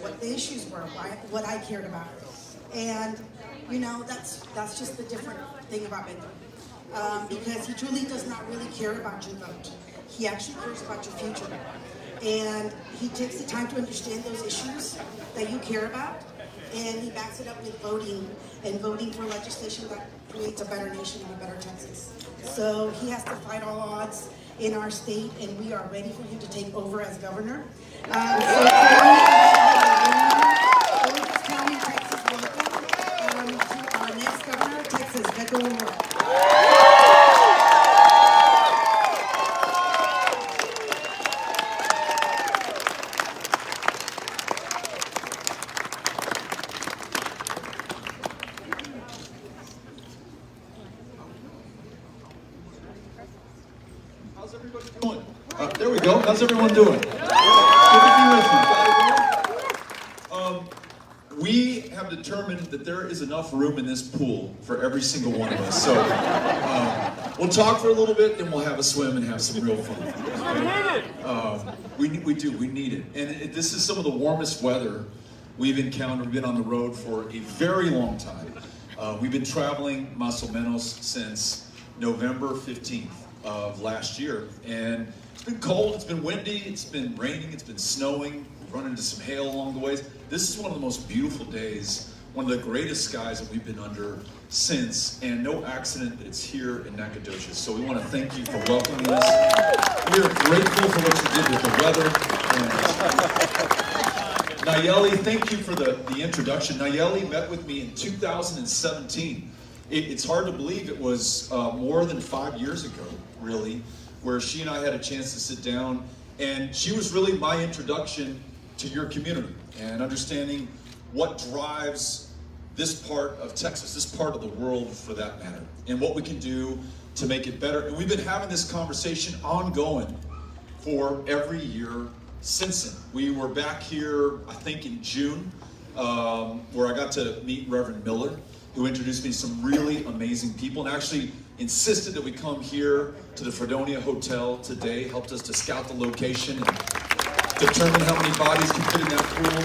what the issues were, what I cared about. And, you know, that's just the different thing about Bento. Because he truly does not really care about your vote. He actually cares about your future. And he takes the time to understand those issues that you care about, and he backs it up with voting, and voting for legislation that creates a better nation and a better Texas. So he has to fight all odds in our state, and we are ready for him to take over as governor. County, Texas, welcome to our next governor of Texas, Beto O'Rourke. How's everybody doing? There we go. How's everyone doing? Good to be with you. We have determined that there is enough room in this pool for every single one of us. So we'll talk for a little bit, then we'll have a swim and have some real fun. We need it. And this is some of the warmest weather we've encountered. We've been on the road for a very long time. We've been traveling más o menos since November 15th of last year. And it's been cold, it's been windy, it's been raining, it's been snowing. We've run into some hail along the ways. This is one of the most beautiful days, one of the greatest skies that we've been under since, and no accident that it's here in Nacogdoches. So we want to thank you for welcoming us. We are grateful for what you did with the weather. And Nayeli, thank you for the introduction. Nayeli met with me in 2017. It's hard to believe it was more than 5 years ago, really, where she and I had a chance to sit down, and she was really my introduction to your community and understanding what drives this part of Texas, this part of the world for that matter, and what we can do to make it better. And we've been having this conversation ongoing for every year since then. We were back here, I think in June, where I got to meet Reverend Miller, who introduced me to some really amazing people and actually insisted that we come here to the Fredonia Hotel today, helped us to scout the location and determine how many bodies can fit in that pool.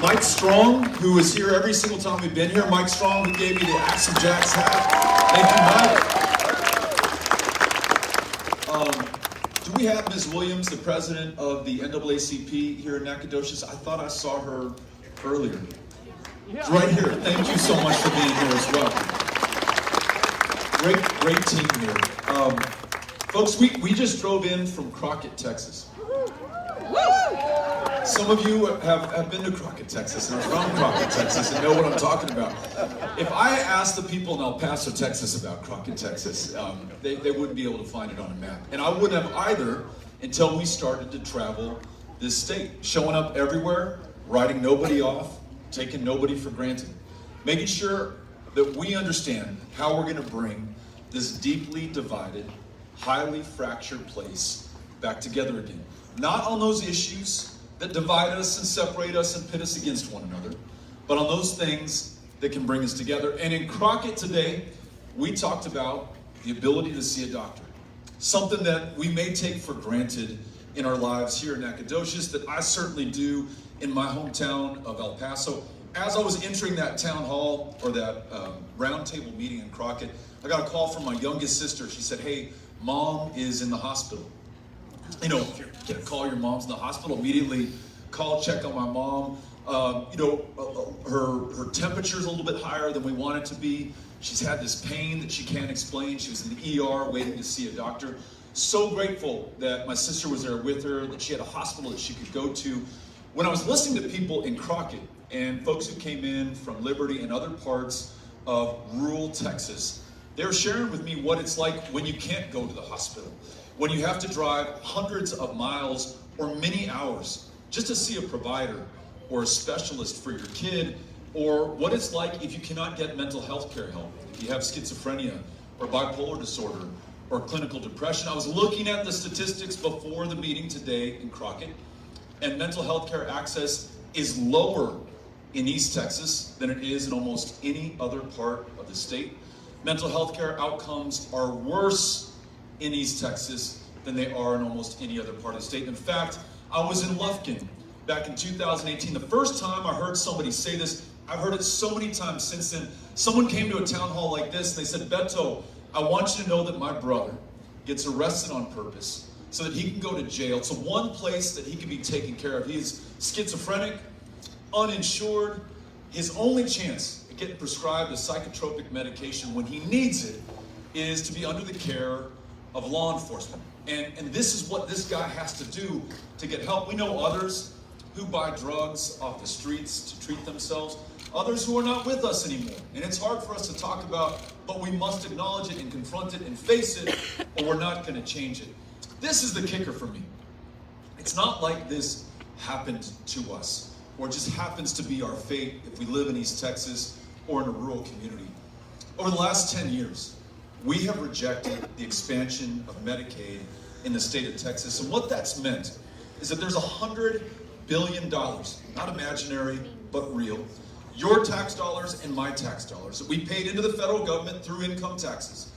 Mike Strong, who is here every single time we've been here. Mike Strong, who gave me the Axe and Jacks hat. Thank you, Mike. Do we have Ms. Williams, the president of the NAACP here in Nacogdoches? I thought I saw her earlier. Yeah. Right here. Thank you so much for being here as well. Great team here. Folks, we just drove in from Crockett, Texas. Some of you have been to Crockett, Texas, and are from Crockett, Texas, and know what I'm talking about. If I asked the people in El Paso, Texas about Crockett, Texas, they wouldn't be able to find it on a map. And I wouldn't have either until we started to travel this state, showing up everywhere, writing nobody off, taking nobody for granted, making sure that we understand how we're going to bring this deeply divided, highly fractured place back together again. Not on those issues that divide us and separate us and pit us against one another, but on those things that can bring us together. And in Crockett today, we talked about the ability to see a doctor, something that we may take for granted in our lives here in Nacogdoches, that I certainly do in my hometown of El Paso. As I was entering that town hall, or that roundtable meeting in Crockett, I got a call from my youngest sister. She said, "Hey, Mom is in the hospital." You know, if you're gonna call your mom's in the hospital, immediately call, check on my mom. Her temperature's a little bit higher than we want it to be. She's had this pain that she can't explain. She was in the ER waiting to see a doctor. So grateful that my sister was there with her, that she had a hospital that she could go to. When I was listening to people in Crockett and folks who came in from Liberty and other parts of rural Texas, they were sharing with me what it's like when you can't go to the hospital, when you have to drive hundreds of miles or many hours just to see a provider or a specialist for your kid, or what it's like if you cannot get mental health care help, if you have schizophrenia or bipolar disorder or clinical depression. I was looking at the statistics before the meeting today in Crockett, and mental health care access is lower in East Texas than it is in almost any other part of the state. Mental health care outcomes are worse in East Texas than they are in almost any other part of the state. In fact, I was in Lufkin back in 2018. The first time I heard somebody say this, I've heard it so many times since then. Someone came to a town hall like this and they said, Beto, I want you to know that my brother gets arrested on purpose so that he can go to jail. It's the one place that he can be taken care of. He is schizophrenic, uninsured. His only chance at getting prescribed a psychotropic medication when he needs it is to be under the care of law enforcement. And this is what this guy has to do to get help. We know others who buy drugs off the streets to treat themselves, others who are not with us anymore. And it's hard for us to talk about, but we must acknowledge it and confront it and face it, or we're not going to change it. This is the kicker for me. It's not like this happened to us, or just happens to be our fate if we live in East Texas or in a rural community. Over the last 10 years, we have rejected the expansion of Medicaid in the state of Texas. And what that's meant is that there's $100 billion, not imaginary, but real, your tax dollars and my tax dollars that we paid into the federal government through income taxes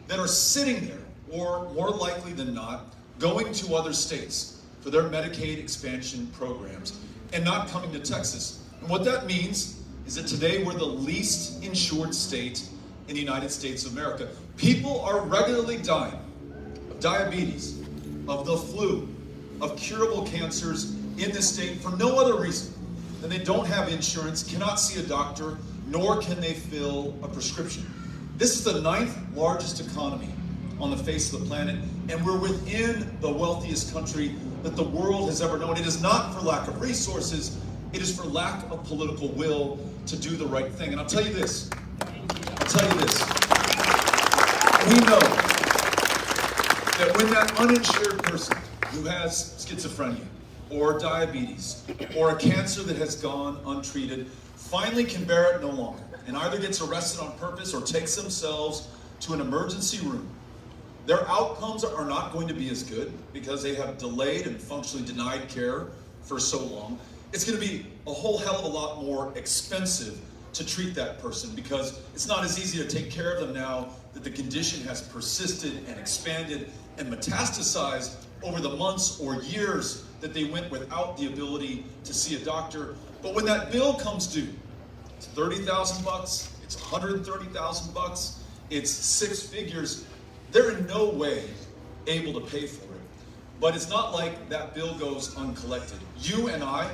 that are sitting there, or more likely than not, going to other states for their Medicaid expansion programs and not coming to Texas. And what that means is that today we're the least insured state in the United States of America. People are regularly dying of diabetes, of the flu, of curable cancers in this state for no other reason than they don't have insurance, cannot see a doctor, nor can they fill a prescription. This is the 9th largest economy on the face of the planet, and we're within the wealthiest country that the world has ever known. It is not for lack of resources, it is for lack of political will to do the right thing. And I'll tell you this, we know that when that uninsured person who has schizophrenia or diabetes or a cancer that has gone untreated finally can bear it no longer and either gets arrested on purpose or takes themselves to an emergency room, their outcomes are not going to be as good because they have delayed and functionally denied care for so long. It's going to be a whole hell of a lot more expensive to treat that person because it's not as easy to take care of them now that the condition has persisted and expanded and metastasized over the months or years that they went without the ability to see a doctor. But when that bill comes due, it's $30,000, it's $130,000, it's 6 figures, they're in no way able to pay for it. But it's not like that bill goes uncollected. You and I,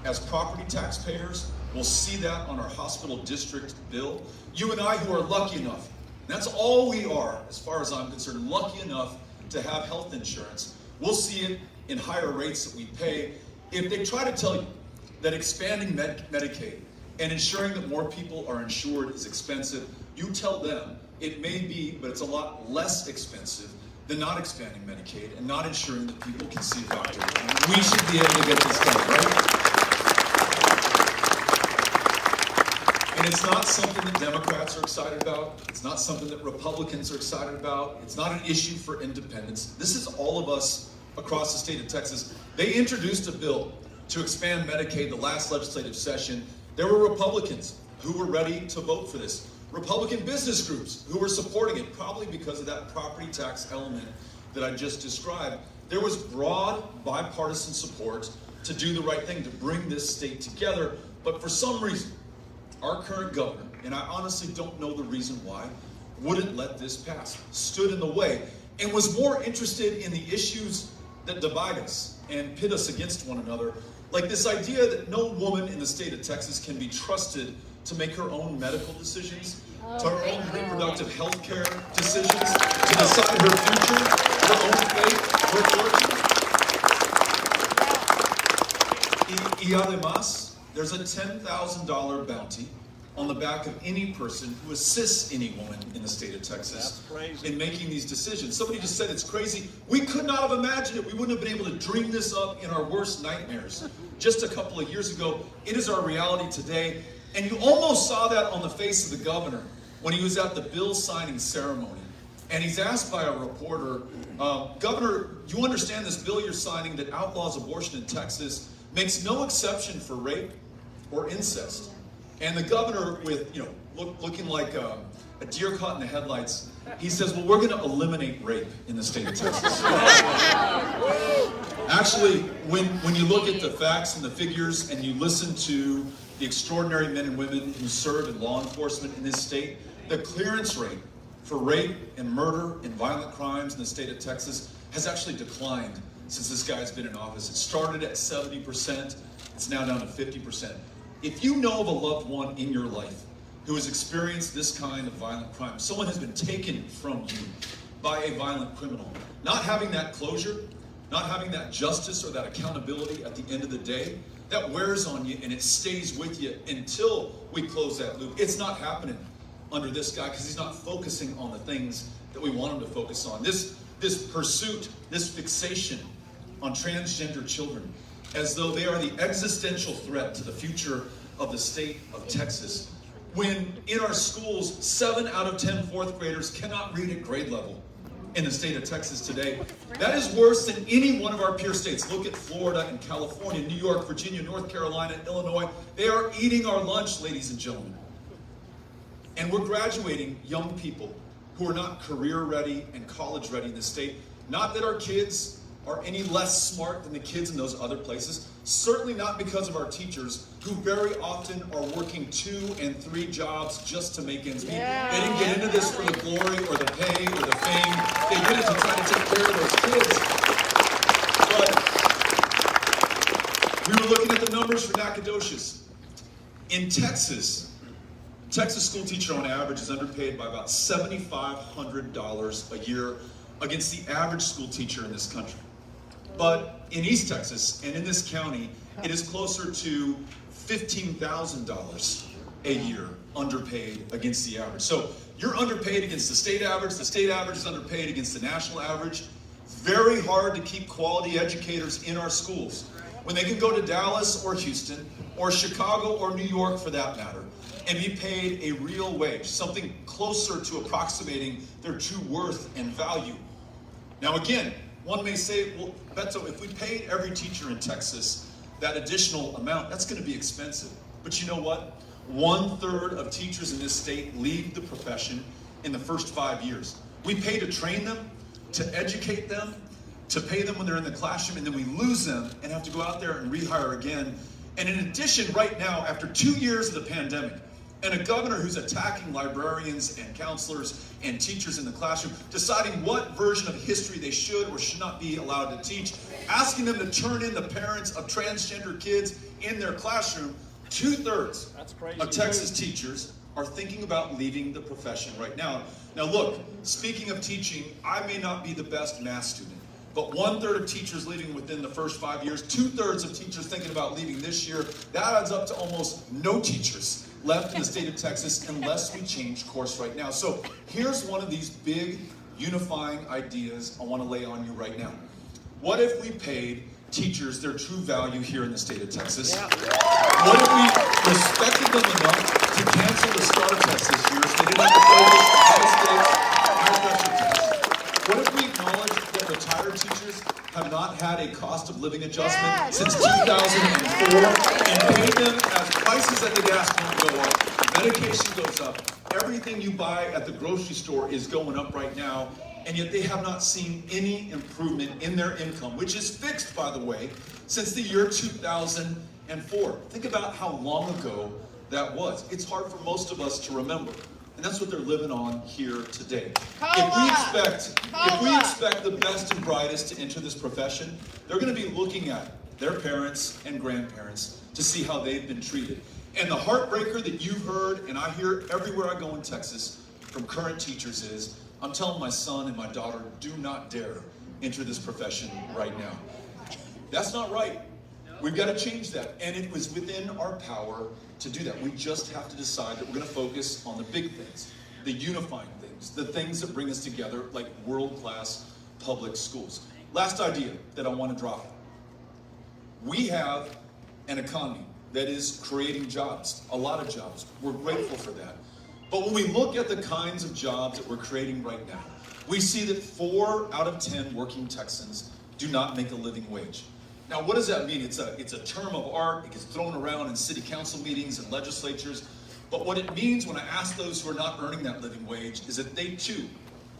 as property taxpayers, will see that on our hospital district bill. You and I who are lucky enough, and that's all we are, as far as I'm concerned, lucky enough to have health insurance, we'll see it in higher rates that we pay. If they try to tell you that expanding Medicaid and ensuring that more people are insured is expensive, you tell them it may be, but it's a lot less expensive than not expanding Medicaid and not ensuring that people can see a doctor. We should be able to get this done, right? And it's not something that Democrats are excited about. It's not something that Republicans are excited about. It's not an issue for independents. This is all of us across the state of Texas. They introduced a bill to expand Medicaid the last legislative session. There were Republicans who were ready to vote for this. Republican business groups who were supporting it, probably because of that property tax element that I just described. There was broad bipartisan support to do the right thing, to bring this state together. But for some reason, our current governor, and I honestly don't know the reason why, wouldn't let this pass, stood in the way, and was more interested in the issues that divide us and pit us against one another, like this idea that no woman in the state of Texas can be trusted to make her own medical decisions, to her own reproductive health care decisions, to decide her future, her own fate, her fortune. Y además, there's a $10,000 bounty on the back of any person who assists any woman in the state of Texas in making these decisions. Somebody just said it's crazy. We could not have imagined it. We wouldn't have been able to dream this up in our worst nightmares just a couple of years ago. It is our reality today. And you almost saw that on the face of the governor when he was at the bill signing ceremony. And he's asked by a reporter, Governor, you understand this bill you're signing that outlaws abortion in Texas makes no exception for rape or incest? And the governor, with looking like a deer caught in the headlights, he says, well, we're going to eliminate rape in the state of Texas. Actually, when you look at the facts and the figures and you listen to the extraordinary men and women who serve in law enforcement in this state, the clearance rate for rape and murder and violent crimes in the state of Texas has actually declined since this guy's been in office. It started at 70%, it's now down to 50%. If you know of a loved one in your life who has experienced this kind of violent crime, someone has been taken from you by a violent criminal, not having that closure, not having that justice or that accountability at the end of the day, that wears on you and it stays with you until we close that loop. It's not happening under this guy because he's not focusing on the things that we want him to focus on. This pursuit, this fixation on transgender children, as though they are the existential threat to the future of the state of Texas. When in our schools, 7 out of 10 fourth graders cannot read at grade level in the state of Texas today. That is worse than any one of our peer states. Look at Florida and California, New York, Virginia, North Carolina, Illinois. They are eating our lunch, ladies and gentlemen. And we're graduating young people who are not career ready and college ready in the state. Not that our kids are any less smart than the kids in those other places. Certainly not because of our teachers, who very often are working 2 and 3 jobs just to make ends meet. Yeah. They didn't get into this for the glory or the pay or the fame. They did it to try to take care of those kids. But we were looking at the numbers for Nacogdoches. In Texas, Texas school teacher on average is underpaid by about $7,500 a year against the average school teacher in this country. But in East Texas and in this county, it is closer to $15,000 a year underpaid against the average. So you're underpaid against the state average is underpaid against the national average. Very hard to keep quality educators in our schools when they can go to Dallas or Houston or Chicago or New York for that matter and be paid a real wage, something closer to approximating their true worth and value. Now again, one may say, well, Beto, if we paid every teacher in Texas that additional amount, that's going to be expensive. But you know what? 1/3 of teachers in this state leave the profession in the first 5 years. We pay to train them, to educate them, to pay them when they're in the classroom, and then we lose them and have to go out there and rehire again. And in addition, right now, after 2 years of the pandemic, and a governor who's attacking librarians and counselors and teachers in the classroom, deciding what version of history they should or should not be allowed to teach, asking them to turn in the parents of transgender kids in their classroom, 2/3 of Texas teachers are thinking about leaving the profession right now. Now look, speaking of teaching, I may not be the best math student, but 1/3 of teachers leaving within the first 5 years, 2/3 of teachers thinking about leaving this year, that adds up to almost no teachers left in the state of Texas unless we change course right now. So here's one of these big unifying ideas I want to lay on you right now. What if we paid teachers their true value here in the state of Texas? Yeah. What if we respected them enough to cancel the STAR test this year so they didn't have to focus on high-stakes, high-pressure tests? What if we acknowledge that retired teachers have not had a cost of living adjustment since 2004 and paid them as prices at the gas pump go up, medication goes up, everything you buy at the grocery store is going up right now, and yet they have not seen any improvement in their income, which is fixed, by the way, since the year 2004. Think about how long ago that was. It's hard for most of us to remember. And that's what they're living on here today. If we expect the best and brightest to enter this profession, they're going to be looking at their parents and grandparents to see how they've been treated. And the heartbreaker that you've heard, and I hear everywhere I go in Texas from current teachers is, I'm telling my son and my daughter, do not dare enter this profession right now. That's not right. We've got to change that. And it was within our power to do that. We just have to decide that we're going to focus on the big things, the unifying things, the things that bring us together, like world-class public schools. Last idea that I want to drop. We have an economy that is creating jobs, a lot of jobs. We're grateful for that. But when we look at the kinds of jobs that we're creating right now, we see that 4 out of 10 working Texans do not make a living wage. Now, what does that mean? It's a term of art. It gets thrown around in city council meetings and legislatures. But what it means when I ask those who are not earning that living wage is that they too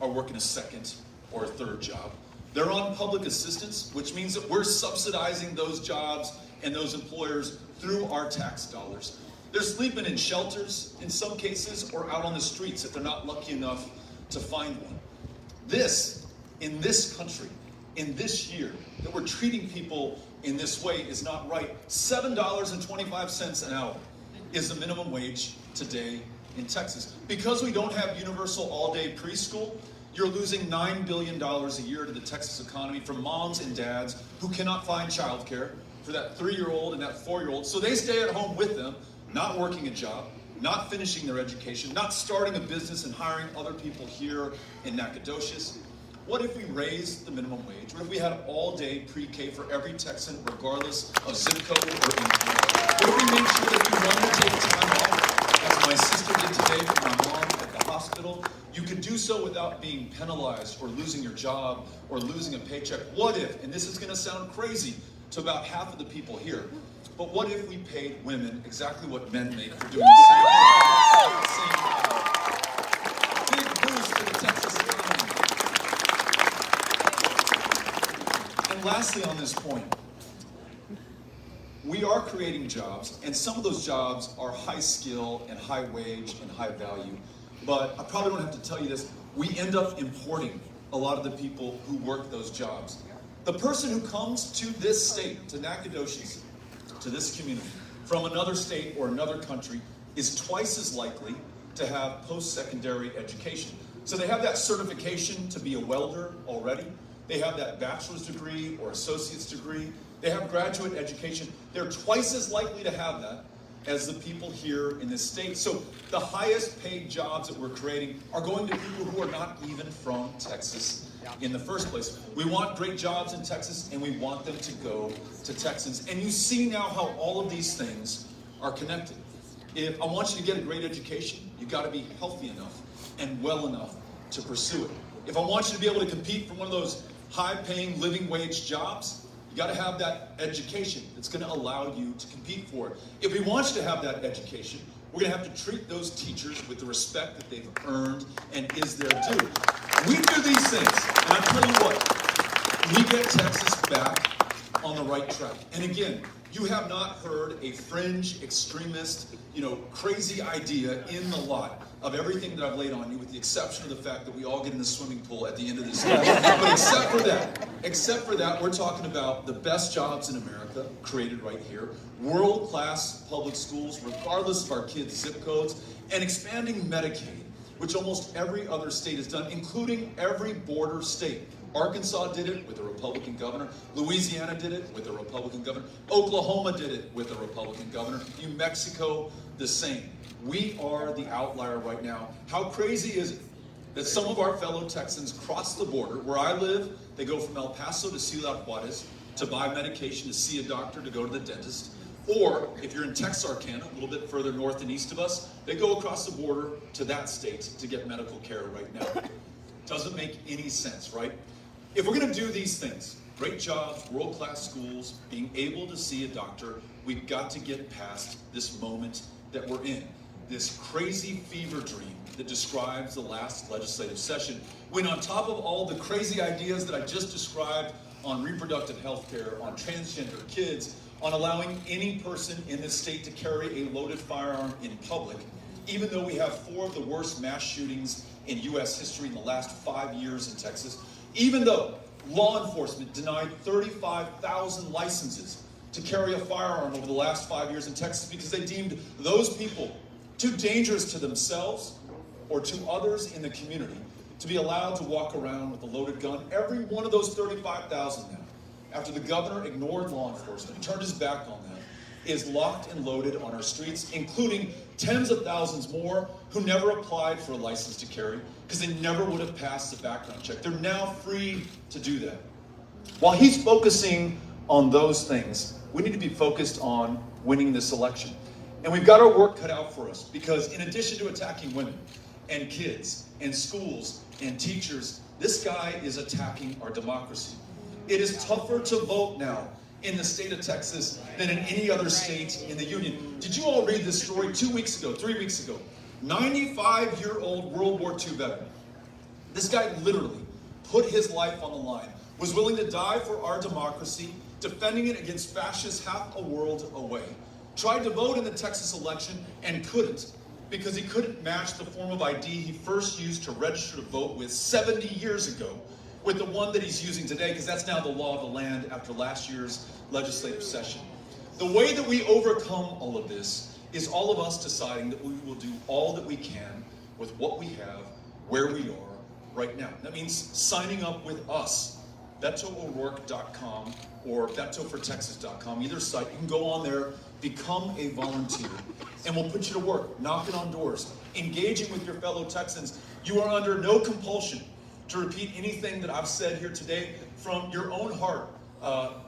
are working a second or a third job. They're on public assistance, which means that we're subsidizing those jobs and those employers through our tax dollars. They're sleeping in shelters in some cases or out on the streets if they're not lucky enough to find one. This, in this country, in this year, that we're treating people in this way is not right. $7.25 an hour is the minimum wage today in Texas. Because we don't have universal all-day preschool, you're losing $9 billion a year to the Texas economy from moms and dads who cannot find childcare for that 3-year-old and that 4-year-old. So they stay at home with them, not working a job, not finishing their education, not starting a business and hiring other people here in Nacogdoches. What if we raised the minimum wage? What if we had all-day pre-K for every Texan, regardless of zip code or income? What if we made sure that if you wanted to take time off, as my sister did today with my mom at the hospital, you could do so without being penalized or losing your job or losing a paycheck? What if, and this is going to sound crazy to about half of the people here, but what if we paid women exactly what men make for doing the same thing? Big boost to the Texas economy. And lastly on this point, we are creating jobs, and some of those jobs are high skill and high wage and high value. But I probably don't have to tell you this, we end up importing a lot of the people who work those jobs. The person who comes to this state, to Nacogdoches, to this community, from another state or another country, is twice as likely to have post-secondary education. So they have that certification to be a welder already. They have that bachelor's degree or associate's degree. They have graduate education. They're twice as likely to have that as the people here in this state. So the highest paid jobs that we're creating are going to people who are not even from Texas in the first place. We want great jobs in Texas, and we want them to go to Texans. And you see now how all of these things are connected. If I want you to get a great education, you've got to be healthy enough and well enough to pursue it. If I want you to be able to compete for one of those high-paying living wage jobs, you got to have that education that's going to allow you to compete for it. If we want you to have that education, we're going to have to treat those teachers with the respect that they've earned and is their due. We do these things, and I tell you what, we get Texas back on the right track. And again, you have not heard a fringe, extremist, crazy idea in the lot of everything that I've laid on you, with the exception of the fact that we all get in the swimming pool at the end of this year. But except for that, we're talking about the best jobs in America created right here, world-class public schools, regardless of our kids' zip codes, and expanding Medicaid, which almost every other state has done, including every border state. Arkansas did it with a Republican governor. Louisiana did it with a Republican governor. Oklahoma did it with a Republican governor. New Mexico, the same. We are the outlier right now. How crazy is it that some of our fellow Texans cross the border? Where I live, they go from El Paso to Ciudad Juarez to buy medication, to see a doctor, to go to the dentist. Or, if you're in Texarkana, a little bit further north and east of us, they go across the border to that state to get medical care right now. Doesn't make any sense, right? If we're going to do these things, great jobs, world-class schools, being able to see a doctor, we've got to get past this moment that we're in, this crazy fever dream that describes the last legislative session, when on top of all the crazy ideas that I just described on reproductive health care, on transgender kids, on allowing any person in this state to carry a loaded firearm in public, even though we have 4 of the worst mass shootings in U.S. history in the last 5 years in Texas, even though law enforcement denied 35,000 licenses to carry a firearm over the last 5 years in Texas because they deemed those people too dangerous to themselves or to others in the community to be allowed to walk around with a loaded gun. Every one of those 35,000 now, after the governor ignored law enforcement, turned his back on them, is locked and loaded on our streets, including tens of thousands more who never applied for a license to carry because they never would have passed the background check. They're now free to do that. While he's focusing on those things, we need to be focused on winning this election. And we've got our work cut out for us, because in addition to attacking women and kids and schools and teachers, this guy is attacking our democracy. It is tougher to vote now in the state of Texas than in any other state in the union. Did you all read this story 2 weeks ago, 3 weeks ago? 95-year-old World War II veteran. This guy literally put his life on the line, was willing to die for our democracy, defending it against fascists half a world away. Tried to vote in the Texas election and couldn't, because he couldn't match the form of ID he first used to register to vote with 70 years ago with the one that he's using today, because that's now the law of the land after last year's legislative session. The way that we overcome all of this is all of us deciding that we will do all that we can with what we have, where we are right now. That means signing up with us, BetoO'Rourke.com or BetoForTexas.com, either site. You can go on there, become a volunteer, and we'll put you to work, knocking on doors, engaging with your fellow Texans. You are under no compulsion to repeat anything that I've said here today from your own heart,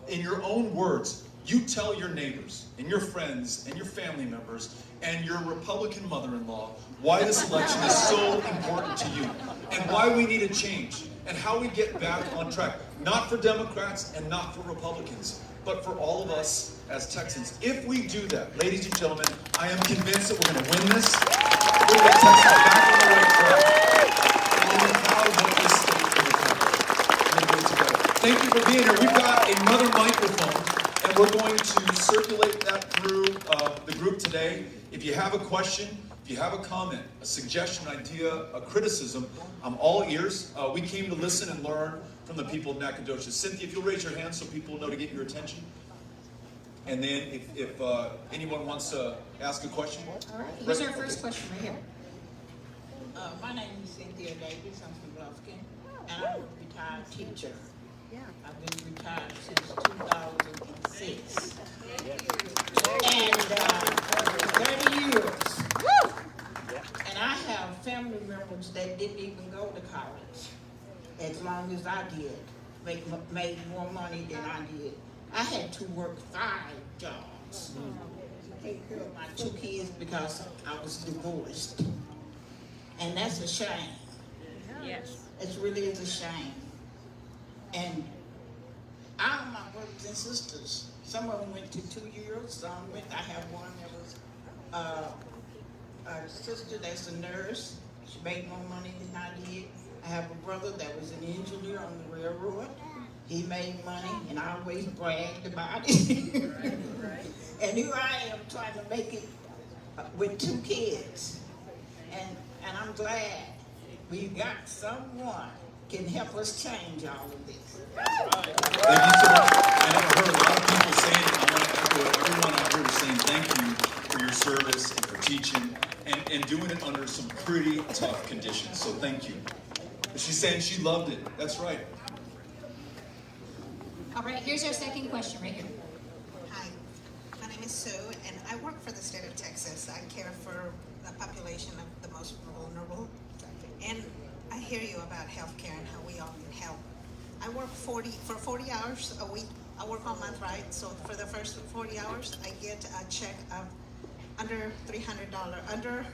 in your own words. You tell your neighbors and your friends and your family members and your Republican mother-in-law why this election is so important to you and why we need a change and how we get back on track. Not for Democrats and not for Republicans, but for all of us as Texans. If we do that, ladies and gentlemen, I am convinced that we're going to win this. We're going to get Texas back on the right track. And we're going to proud of this state for the country. We're going to do it together. Thank you for being here. We've got another microphone, and we're going to circulate that through the group today. If you have a question, if you have a comment, a suggestion, idea, a criticism, I'm all ears. We came to listen and learn from the people of Nacogdoches. Cynthia, if you'll raise your hand so people know to get your attention. And then if anyone wants to ask a question. All right, here's our first question right here. My name is Cynthia Davis. I'm from Lufkin, and I'm a retired teacher. I've been retired since 2006. And 30 years. And I have family members that didn't even go to college as long as I did, made more money than I did. I had to work 5 jobs to take care of my 2 kids because I was divorced. And that's a shame. Yes. It really is a shame. And all my brothers and sisters, some of them went to 2 years, some went, I have one that was a sister that's a nurse. She made more money than I did. I have a brother that was an engineer on the railroad. He made money, and I always bragged about it. And here I am trying to make it with 2 kids. And I'm glad we got someone can help us change all of this. Thank you so much. And I've heard a lot of people saying, I want to echo everyone out here saying thank you for your service and for teaching and doing it under some pretty tough conditions. So thank you. But she's saying she loved it. That's right. All right, here's our second question right here. Hi, my name is Sue, and I work for the state of Texas. I care for the population of the most vulnerable. And I hear you about healthcare and how we all need help. I work for 40 hours a week. I work on month, right? So for the first 40 hours, I get a check of under $300. Under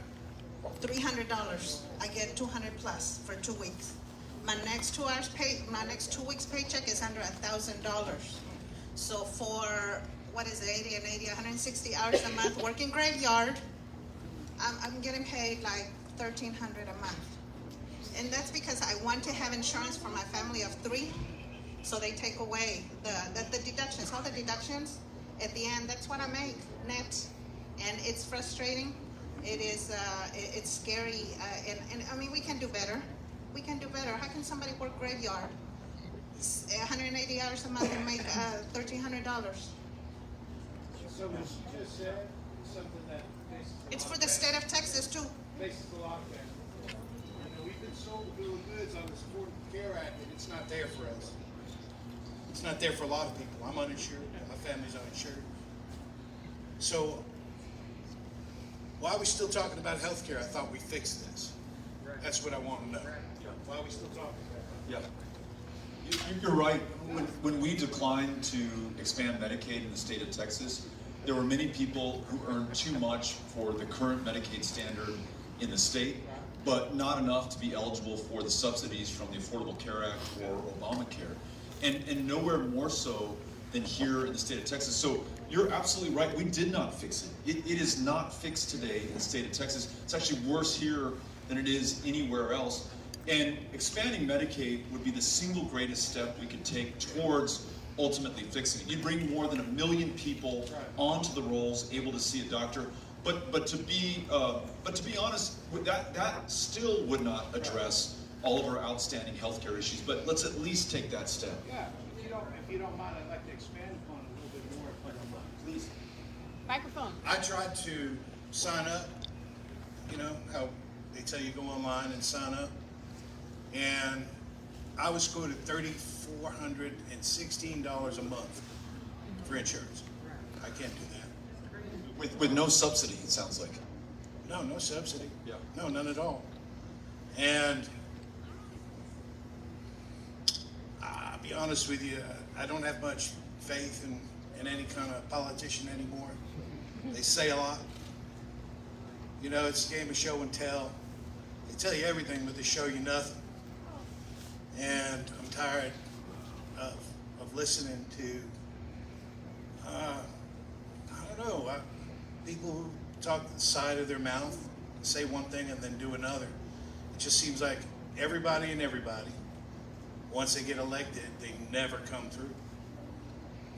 $300, I get 200 plus for 2 weeks. My next 2 hours pay, my next 2 weeks paycheck is under $1,000. So for, what is it, 80 and 80, 160 hours a month working graveyard, I'm getting paid like $1,300 a month. And that's because I want to have insurance for my family of 3. So they take away the deductions, all the deductions. At the end, that's what I make net. And it's frustrating. It is, it's scary. And I mean, we can do better. We can do better. How can somebody work graveyard 180 hours a month and make $1,300? So what she just said is something that faces a It's lot for the of state of Texas too. faces a lot of families. You know, we've been sold a bill of goods on this Affordable Care Act, and it's not there for us. It's not there for a lot of people. I'm uninsured. My family's uninsured. So why are we still talking about health care? I thought we fixed this. That's what I want to know. Why are we still talking about it? Yeah. You're right. When we declined to expand Medicaid in the state of Texas, there were many people who earned too much for the current Medicaid standard in the state, but not enough to be eligible for the subsidies from the Affordable Care Act or Obamacare. And nowhere more so than here in the state of Texas. So you're absolutely right. We did not fix it. It is not fixed today in the state of Texas. It's actually worse here than it is anywhere else. And expanding Medicaid would be the single greatest step we could take towards ultimately fixing it. You'd bring more than 1 million people onto the rolls, able to see a doctor. But to be honest, that still would not address all of our outstanding healthcare issues. But let's at least take that step. Yeah, if you don't mind, I'd like to expand upon it a little bit more, if I don't mind. Please. Microphone. I tried to sign up, you know, how they tell you go online and sign up. And I was quoted $3,416 a month for insurance. I can't do that. With no subsidy, it sounds like. No subsidy. Yeah. No, none at all. And I'll be honest with you, I don't have much faith in any kind of politician anymore. They say a lot. You know, it's a game of show and tell. They tell you everything, but they show you nothing. And I'm tired of listening to, I don't know, people who talk the side of their mouth, say one thing and then do another. It just seems like everybody and everybody, once they get elected, they never come through.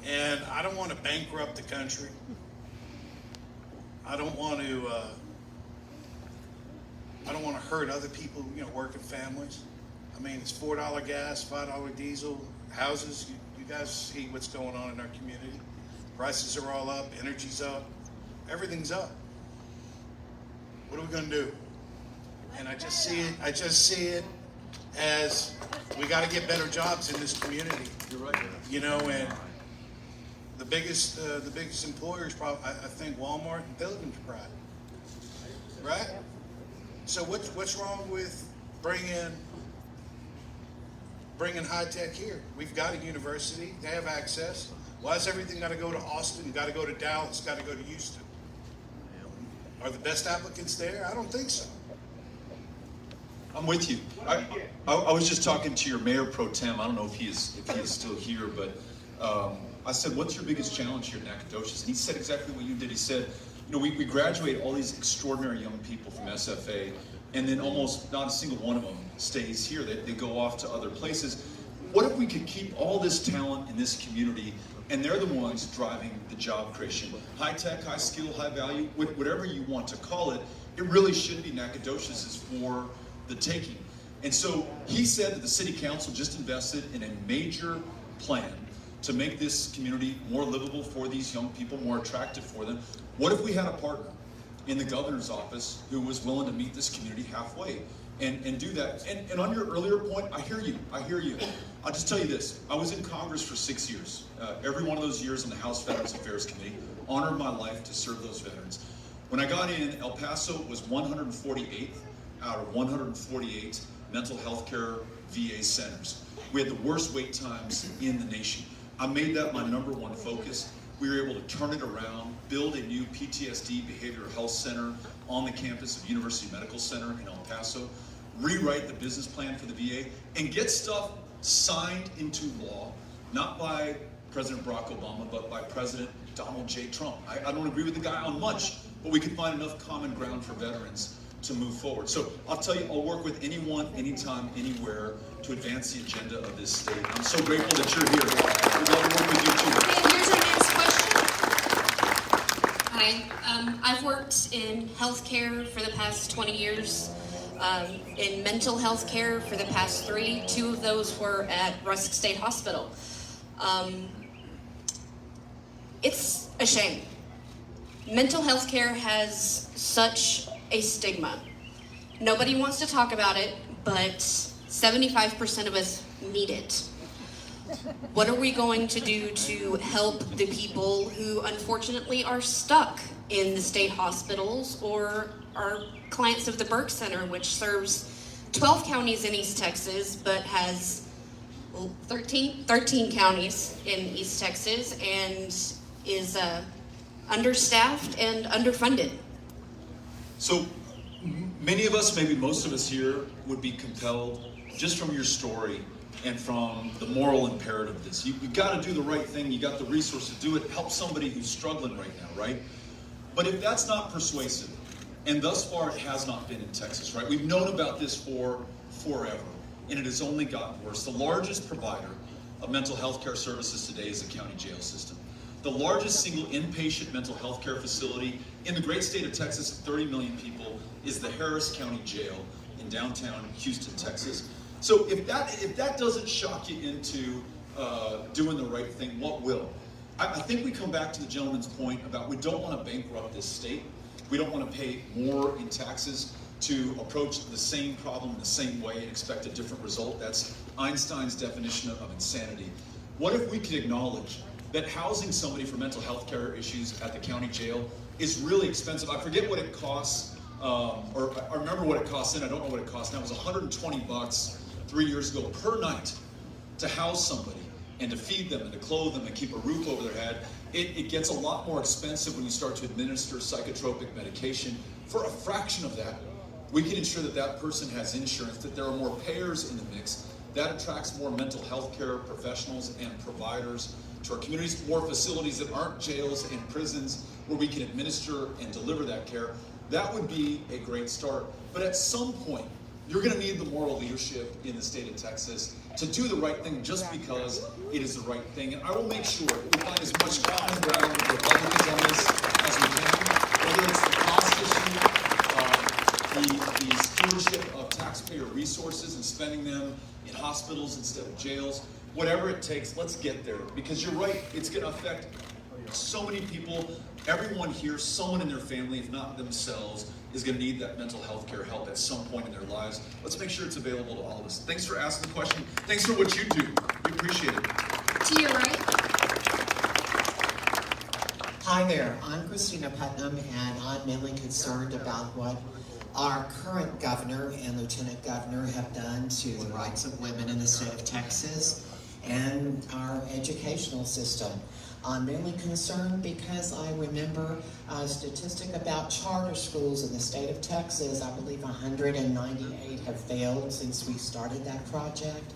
And I don't want to bankrupt the country. I don't want to hurt other people, you know, working families. I mean, it's $4 gas, $5 diesel, houses. You guys see what's going on in our community. Prices are all up, energy's up, everything's up. What are we gonna do? And I just see it as we gotta get better jobs in this community. You're right. You know, and the biggest employer is probably, I think, Walmart and Building Pride, right? So what's wrong with bringing high tech here? We've got a university; they have access. Why is everything got to go to Austin? Got to go to Dallas? Got to go to Houston? Are the best applicants there? I don't think so. I'm with you. I was just talking to your mayor pro tem. I don't know if he is still here, but I said, "What's your biggest challenge here at Nacogdoches?" And he said exactly what you did. He said, "You know, we graduate all these extraordinary young people from SFA, and then almost not a single one of them stays here. They go off to other places. What if we could keep all this talent in this community, and they're the ones driving the job creation? High tech, high skill, high value, whatever you want to call it, it really should be Nacogdoches is for the taking." And so he said that the city council just invested in a major plan to make this community more livable for these young people, more attractive for them. What if we had a partner in the governor's office who was willing to meet this community halfway and do that? And on your earlier point, I hear you. I'll just tell you this. I was in Congress for 6 years. Every one of those years on the House Veterans Affairs Committee, honored my life to serve those veterans. When I got in, El Paso was 148th out of 148 mental health care VA centers. We had the worst wait times in the nation. I made that my #1 focus. We were able to turn it around, build a new PTSD behavioral health center on the campus of University Medical Center in El Paso, rewrite the business plan for the VA, and get stuff signed into law, not by President Barack Obama, but by President Donald J. Trump. I don't agree with the guy on much, but we can find enough common ground for veterans to move forward. So I'll tell you, I'll work with anyone, anytime, anywhere to advance the agenda of this state. I'm so grateful that you're here. We'd love to work with you too. Okay, here's our next question. Hi, I've worked in healthcare for the past 20 years, in mental health care for the past 3. 2 of those were at Rusk State Hospital. It's a shame. Mental health care has such a stigma. Nobody wants to talk about it, but 75% of us need it. What are we going to do to help the people who unfortunately are stuck in the state hospitals or are clients of the Burke Center, which serves 12 counties in East Texas, but has 13 counties in East Texas and is understaffed and underfunded? So many of us, maybe most of us here, would be compelled just from your story and from the moral imperative of this. You got to do the right thing. You got the resources to do it. Help somebody who's struggling right now, right? But if that's not persuasive, And thus far, it has not been in Texas, right? We've known about this for forever, and it has only gotten worse. The largest provider of mental health care services today is the county jail system. The largest single inpatient mental health care facility in the great state of Texas of 30 million people is the Harris County Jail in downtown Houston, Texas. So if that doesn't shock you into doing the right thing, what will? I think we come back to the gentleman's point about we don't want to bankrupt this state. We don't want to pay more in taxes to approach the same problem in the same way and expect a different result. That's Einstein's definition of insanity. What if we could acknowledge that housing somebody for mental health care issues at the county jail is really expensive? I forget what it costs, or I remember what it costs then, I don't know what it costs now. It was $120 3 years ago per night to house somebody and to feed them and to clothe them and keep a roof over their head. It gets a lot more expensive when you start to administer psychotropic medication. For a fraction of that, we can ensure that that person has insurance, that there are more payers in the mix. That attracts more mental health care professionals and providers to our communities, more facilities that aren't jails and prisons where we can administer and deliver that care. That would be a great start. But at some point, you're going to need the moral leadership in the state of Texas to do the right thing just because it is the right thing. And I will make sure that we find as much common ground with Republicans on this as we can, whether it's the cost issue, the stewardship of taxpayer resources and spending them in hospitals instead of jails, whatever it takes, let's get there. Because you're right, it's going to affect so many people. Everyone here, someone in their family, if not themselves, is going to need that mental health care help at some point in their lives. Let's make sure it's available to all of us. Thanks for asking the question. Thanks for what you do. We appreciate it. To your right. Hi there, I'm Christina Putnam, and I'm mainly concerned about what our current governor and lieutenant governor have done to the rights of women in the state of Texas and our educational system. I'm mainly concerned because I remember a statistic about charter schools in the state of Texas. I believe 198 have failed since we started that project.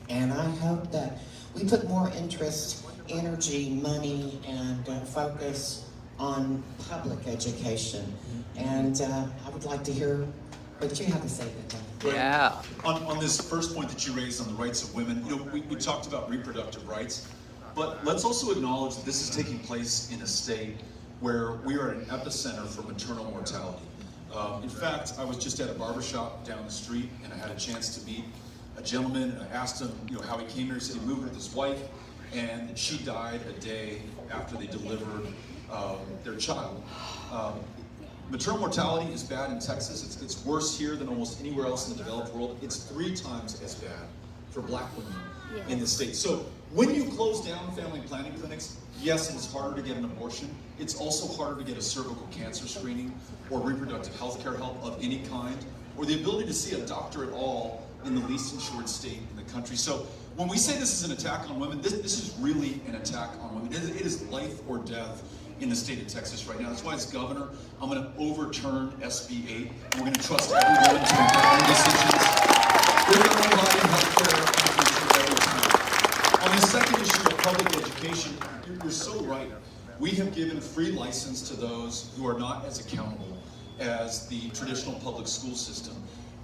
And I hope that we put more interest, energy, money, and focus on public education. And I would like to hear what you have to say about that. Yeah. On this first point that you raised on the rights of women, we talked about reproductive rights. But let's also acknowledge that this is taking place in a state where we are at an epicenter for maternal mortality. In fact, I was just at a barbershop down the street and I had a chance to meet a gentleman, and I asked him how he came here. He said he moved with his wife and she died a day after they delivered their child. Maternal mortality is bad in Texas. It's worse here than almost anywhere else in the developed world. It's 3 times as bad for black women in the state. So when you close down family planning clinics, yes, it's harder to get an abortion. It's also harder to get a cervical cancer screening or reproductive health care help of any kind, or the ability to see a doctor at all in the least insured state in the country. So when we say this is an attack on women, this is really an attack on women. It is life or death in the state of Texas right now. That's why as governor, I'm going to overturn SB 8, and we're going to trust everyone to make their own decisions. We're going to provide health care every time. On the second issue of public education, you're so right. We have given free license to those who are not as accountable as the traditional public school system.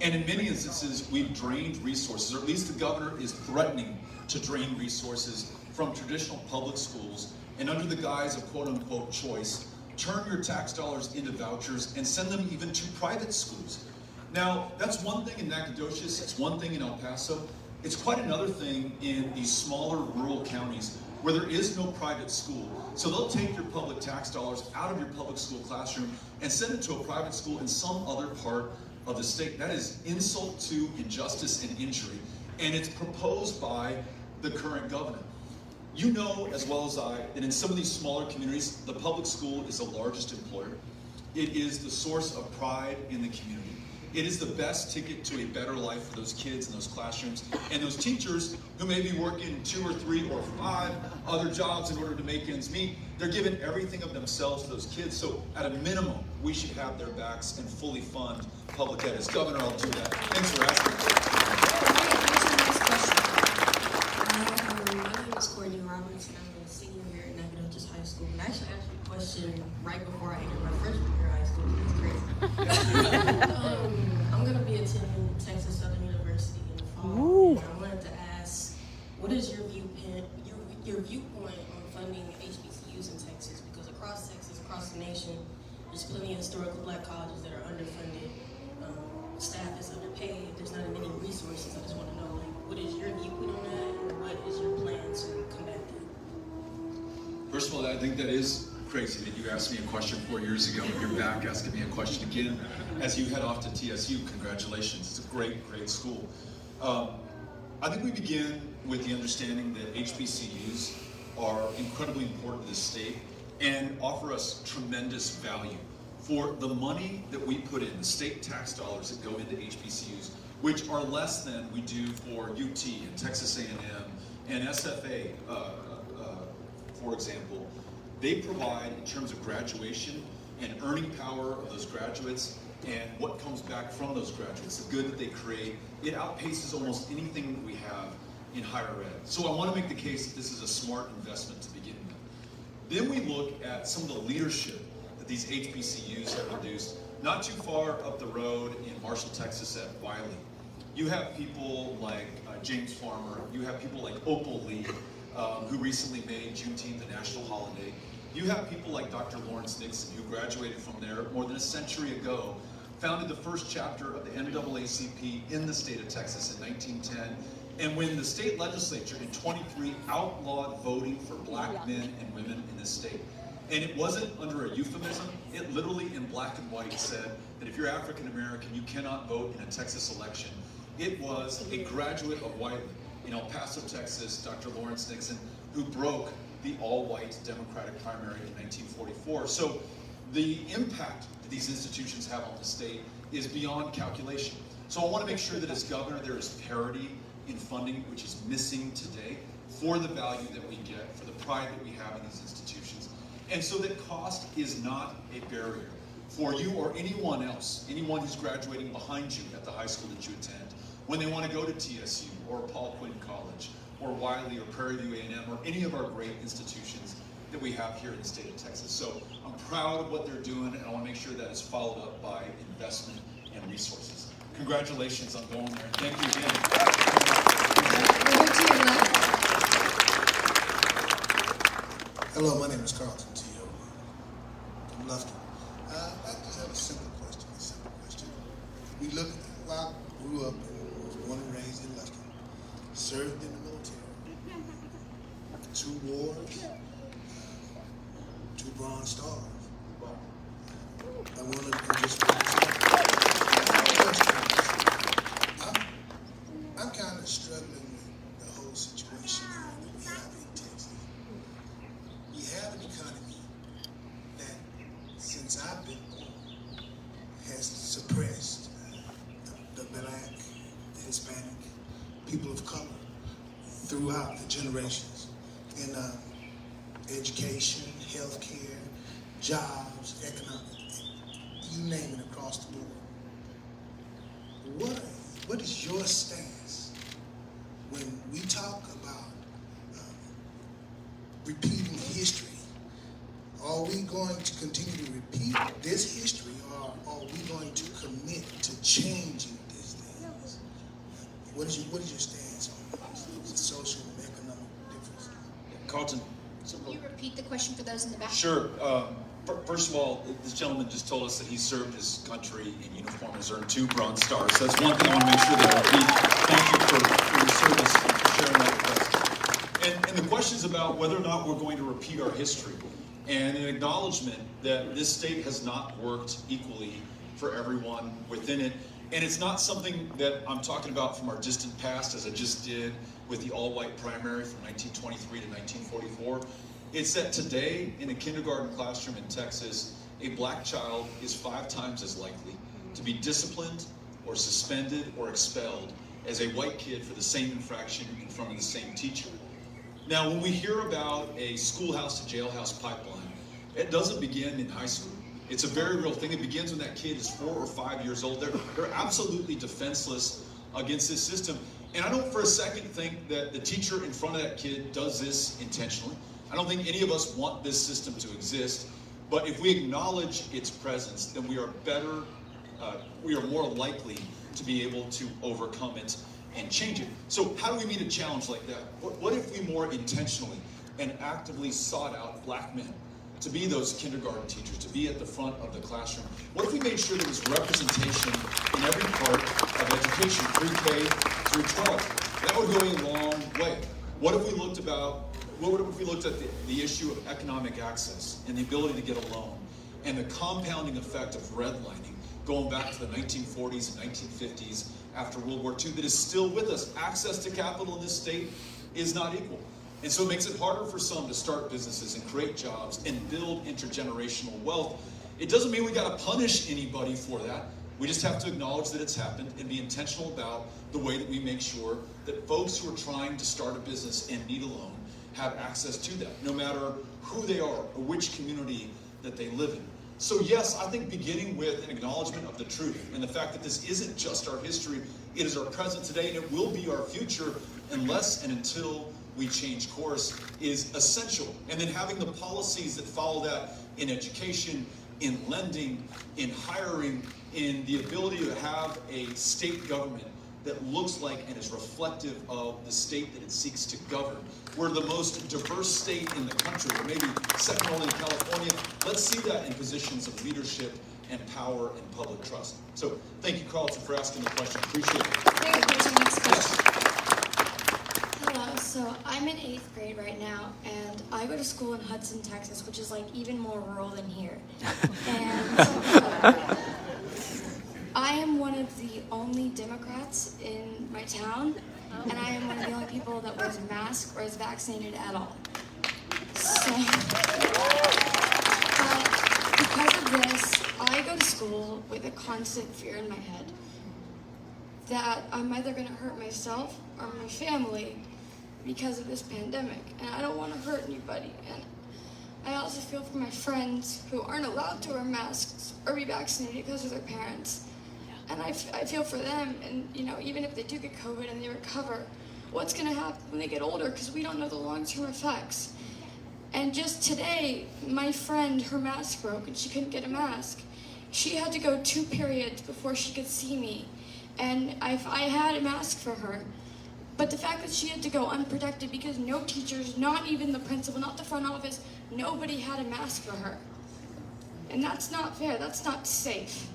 And in many instances, we've drained resources, or at least the governor is threatening to drain resources from traditional public schools, and under the guise of quote-unquote choice, turn your tax dollars into vouchers and send them even to private schools. Now, that's one thing in Nacogdoches, it's one thing in El Paso. It's quite another thing in these smaller rural counties where there is no private school. So they'll take your public tax dollars out of your public school classroom and send it to a private school in some other part of the state. That is insult to injustice and injury. And it's proposed by the current governor. You know as well as I that in some of these smaller communities, the public school is the largest employer. It is the source of pride in the community. It is the best ticket to a better life for those kids in those classrooms and those teachers who may be working 2 or 3 or 5 other jobs in order to make ends meet. They're giving everything of themselves to those kids. So at a minimum, we should have their backs and fully fund public ed. As governor, I'll do that. Thanks for asking. My name is Courtney Roberts, and I'm a senior here at Nacogdoches High School. And I actually asked you a question right before I entered my freshman year of high school. It's crazy. I'm going to be attending Texas Southern University in the fall. And I wanted to ask, what is your viewpoint on funding HBCUs in Texas? Because across Texas, across the nation, there's plenty of historical black colleges that are underfunded. Staff is underpaid. There's not many resources. I just want to know, like, what is your viewpoint on that, and what is your plan to combat that? First of all, I think that is crazy that you asked me a question 4 years ago and you're back asking me a question again as you head off to TSU. Congratulations. It's a great, great school. I think we begin with the understanding that HBCUs are incredibly important to the state and offer us tremendous value for the money that we put in, the state tax dollars that go into HBCUs, which are less than we do for UT and Texas A&M and SFA, for example. They provide, in terms of graduation and earning power of those graduates and what comes back from those graduates, the good that they create, it outpaces almost anything that we have in higher ed. So I want to make the case that this is a smart investment to begin with. Then we look at some of the leadership that these HBCUs have produced, not too far up the road in Marshall, Texas at Wiley. You have people like James Farmer, you have people like Opal Lee, who recently made Juneteenth a national holiday. You have people like Dr. Lawrence Nixon, who graduated from there more than a century ago, founded the first chapter of the NAACP in the state of Texas in 1910, and when the state legislature in 23 outlawed voting for black men and women in this state. And it wasn't under a euphemism, it literally in black and white said that if you're African American, you cannot vote in a Texas election. It was a graduate of Wiley in El Paso, Texas, Dr. Lawrence Nixon, who broke the all-white Democratic primary in 1944. So the impact that these institutions have on the state is beyond calculation. So I want to make sure that as governor there is parity in funding, which is missing today, for the value that we get, for the pride that we have in these institutions. And so that cost is not a barrier for you or anyone else, anyone who's graduating behind you at the high school that you attend, when they want to go to TSU or Paul Quinn College or Wiley or Prairie View A&M or any of our great institutions that we have here in the state of Texas. So I'm proud of what they're doing, and I want to make sure that is followed up by investment and resources. Congratulations on going there. Thank you again. Hello, my name is Carlton Teo. I'm Lufkin. I just have a simple question. We look, well, I grew up, was born and raised in Lufkin, served in the military, 2 wars, 2 Bronze Stars. I want to just I'm kind of struggling with the whole situation that we have in Texas. We have an economy that, since I've been born, has suppressed the black, the Hispanic, people of color throughout the generations in education, healthcare, jobs, economic, you name it, across the board. What is your stance when we talk about repeating history? Are we going to continue to repeat this history, or are we going to commit to changing these things? What is your stance on the social and economic differences? Carlton. Can you repeat the question for those in the back? Sure. First of all, this gentleman just told us that he served his country in uniform and has earned 2 Bronze Stars. So that's one thing I want to make sure that I repeat. Thank you for your service and for sharing that with us. And the question is about whether or not we're going to repeat our history, and an acknowledgement that this state has not worked equally for everyone within it. And it's not something that I'm talking about from our distant past, as I just did with the all-white primary from 1923 to 1944. It's that today, in a kindergarten classroom in Texas, a black child is 5 times as likely to be disciplined or suspended or expelled as a white kid for the same infraction in front of the same teacher. Now, when we hear about a schoolhouse to jailhouse pipeline, it doesn't begin in high school. It's a very real thing. It begins when that kid is 4 or 5 years old. They're absolutely defenseless against this system. And I don't for a second think that the teacher in front of that kid does this intentionally. I don't think any of us want this system to exist. But if we acknowledge its presence, then we are better we are more likely to be able to overcome it and change it. So how do we meet a challenge like that? What if we more intentionally and actively sought out black men to be those kindergarten teachers, to be at the front of the classroom? What if we made sure there was representation in every part of education, pre-K through 12? That would go a long way. What if we looked at the issue of economic access and the ability to get a loan and the compounding effect of redlining going back to the 1940s and 1950s after World War II that is still with us? Access to capital in this state is not equal. And so it makes it harder for some to start businesses and create jobs and build intergenerational wealth. It doesn't mean we got to punish anybody for that. We just have to acknowledge that it's happened and be intentional about the way that we make sure that folks who are trying to start a business and need a loan have access to that, no matter who they are or which community that they live in. So yes, I think beginning with an acknowledgement of the truth and the fact that this isn't just our history, it is our present today, and it will be our future unless and until we change course is essential. And then having the policies that follow that in education, in lending, in hiring, in the ability to have a state government that looks like and is reflective of the state that it seeks to govern. We're the most diverse state in the country, or maybe second only to California. Let's see that in positions of leadership and power and public trust. So thank you, Carlton, for asking the question. Appreciate it. Very good. Next question. Hello, so I'm in 8th grade right now, and I go to school in Hudson, Texas, which is like even more rural than here. And I am one of the only Democrats in my town, and I am one of the only people that wears a mask or is vaccinated at all. So, because of this, I go to school with a constant fear in my head that I'm either going to hurt myself or my family because of this pandemic, and I don't want to hurt anybody. And I also feel for my friends who aren't allowed to wear masks or be vaccinated because of their parents. And I feel for them, and even if they do get COVID and they recover, what's going to happen when they get older, because we don't know the long-term effects. And just today, my friend, her mask broke and she couldn't get a mask. She had to go 2 periods before she could see me, and I had a mask for her. But the fact that she had to go unprotected because no teachers, not even the principal, not the front office, nobody had a mask for her. And that's not fair, that's not safe.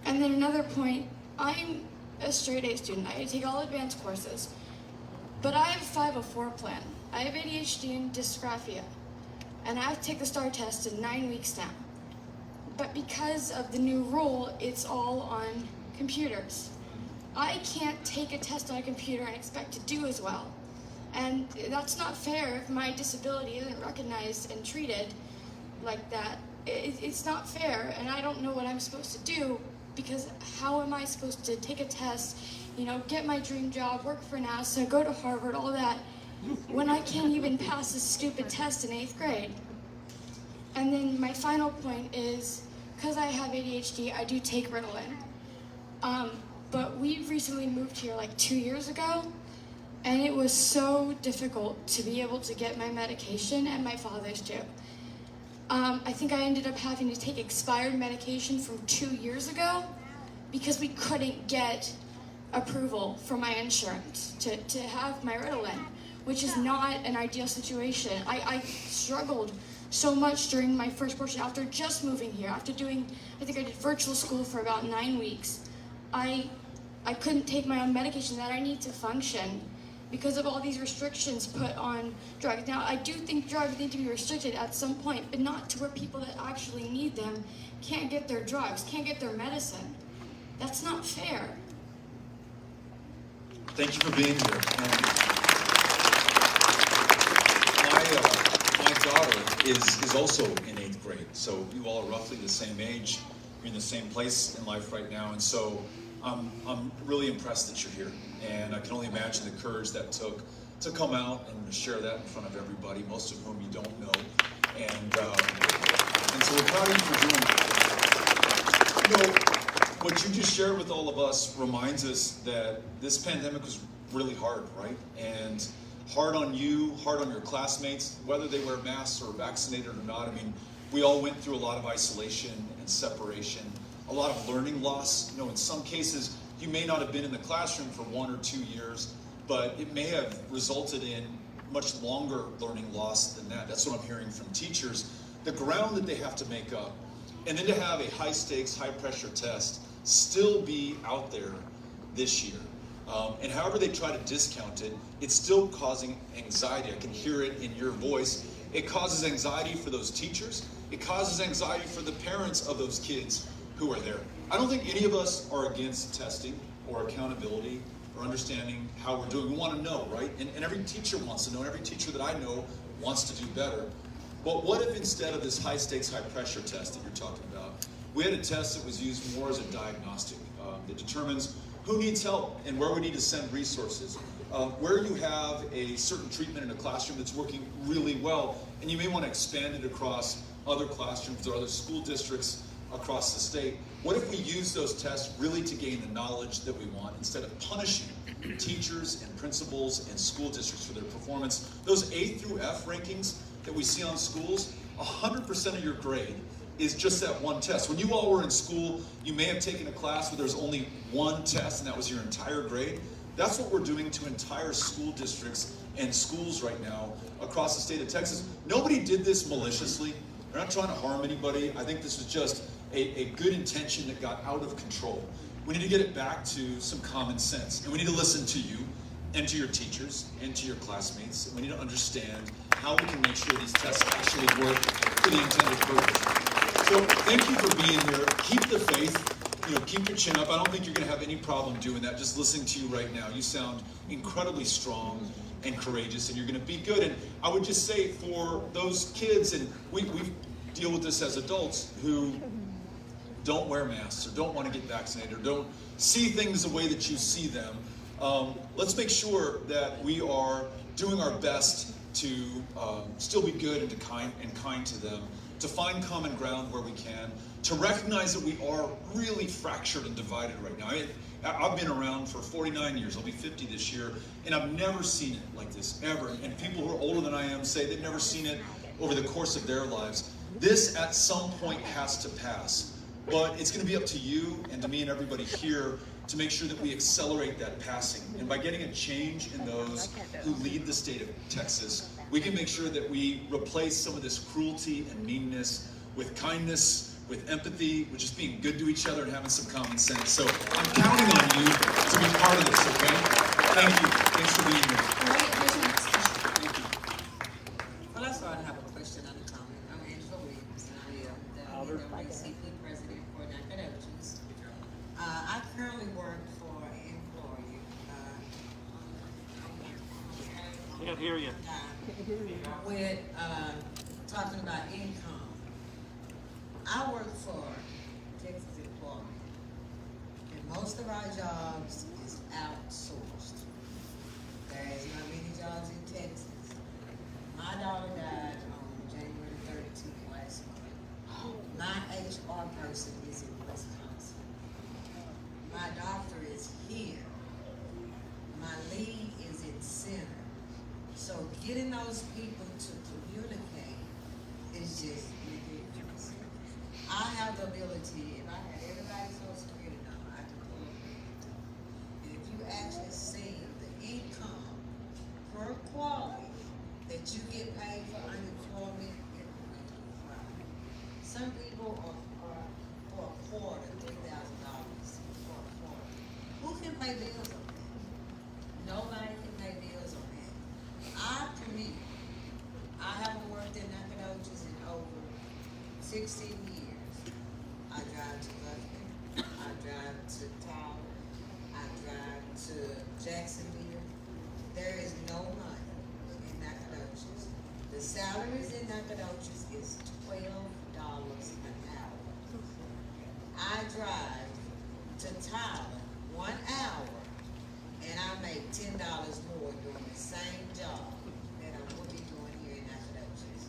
And then another point, I'm a straight A student. I take all advanced courses, but I have a 504 plan. I have ADHD and dysgraphia, and I have to take the STAR test in 9 weeks now. But because of the new rule, it's all on computers. I can't take a test on a computer and expect to do as well. And that's not fair if my disability isn't recognized and treated like that. It's not fair, and I don't know what I'm supposed to do, because how am I supposed to take a test, get my dream job, work for NASA, go to Harvard, all that, when I can't even pass this stupid test in 8th grade? And then my final point is, because I have ADHD, I do take Ritalin. But we recently moved here like 2 years ago, and it was so difficult to be able to get my medication, and my father's too. I think I ended up having to take expired medication from 2 years ago because we couldn't get approval from my insurance to have my Ritalin, which is not an ideal situation. I struggled so much during my first portion after just moving here, after doing, I think I did virtual school for about 9 weeks. I couldn't take my own medication that I need to function because of all these restrictions put on drugs. Now, I do think drugs need to be restricted at some point, but not to where people that actually need them can't get their drugs, can't get their medicine. That's not fair. Thank you for being here. My daughter is also in 8th grade, so you all are roughly the same age. You're in the same place in life right now, and so I'm really impressed that you're here, and I can only imagine the courage that took to come out and to share that in front of everybody, most of whom you don't know, and so we're proud of you for doing that. What you just shared with all of us reminds us that this pandemic was really hard, right? And hard on you, hard on your classmates, whether they wear masks or vaccinated or not. I mean, We all went through a lot of isolation and separation, a lot of learning loss. You know, in some cases, you may not have been in the classroom for 1 or 2 years, but it may have resulted in much longer learning loss than that. That's what I'm hearing from teachers. The ground that they have to make up, and then to have a high stakes, high pressure test still be out there this year. And however they try to discount it, it's still causing anxiety. I can hear it in your voice. It causes anxiety for those teachers. It causes anxiety for the parents of those kids who are there. I don't think any of us are against testing or accountability or understanding how we're doing. We want to know, right? And every teacher wants to know, and every teacher that I know wants to do better. But what if instead of this high stakes, high pressure test that you're talking about, we had a test that was used more as a diagnostic that determines who needs help and where we need to send resources. Where you have a certain treatment in a classroom that's working really well, and you may want to expand it across other classrooms or other school districts across the state. What if we use those tests really to gain the knowledge that we want instead of punishing teachers and principals and school districts for their performance? Those A through F rankings that we see on schools, 100% of your grade is just that one test. When you all were in school, you may have taken a class where there's only one test and that was your entire grade. That's what we're doing to entire school districts and schools right now across the state of Texas. Nobody did this maliciously. They're not trying to harm anybody. I think this was just a good intention that got out of control. We need to get it back to some common sense. And we need to listen to you and to your teachers and to your classmates. And we need to understand how we can make sure these tests actually work for the intended purpose. So thank you for being here. Keep the faith. You know, keep your chin up. I don't think you're going to have any problem doing that. Just listening to you right now, you sound incredibly strong and courageous, and you're going to be good. And I would just say for those kids, and we deal with this as adults who don't wear masks or don't want to get vaccinated or don't see things the way that you see them, let's make sure that we are doing our best to still be good and kind to them, to find common ground where we can, to recognize that we are really fractured and divided right now. I've been around for 49 years. I'll be 50 this year, and I've never seen it like this, ever. And people who are older than I am say they've never seen it over the course of their lives. This, at some point, has to pass. But it's going to be up to you and to me and everybody here to make sure that we accelerate that passing. And by getting a change in those who lead the state of Texas, we can make sure that we replace some of this cruelty and meanness with kindness, with empathy, with just being good to each other and having some common sense. So I'm counting on you to be part of this, okay? Thank you. Thanks for being here. All right, here's my next question. Thank you. Well, I sort of have a question and a comment. I'm Angela Williams, and I am the NAACP president for Nacogdoches. I currently work for an employer. Can't hear you. With talking about income. I work for Texas Employment, and most of our jobs is outsourced. There is not many jobs in Texas. My daughter died on January 13th last month. My HR person is in Wisconsin. My doctor is here. My lead is in center. So getting those people to communicate is just ridiculous. I have the ability, if I had everybody's social security number, I could pull up anything. And if you actually see the income per quality that you get paid for unemployment, some people are for a quarter, $3,000 for a quarter. Who can pay bills on that? Nobody can pay bills on that. I commute. I haven't worked in Nacogdoches in over 16 years. I drive to Lufkin, I drive to Tyler, I drive to Jacksonville. There is no money in Nacogdoches. The salaries in Nacogdoches is $12 an hour. I drive to Tyler 1 hour and I make $10 more doing the same job that I would be doing here in Nacogdoches.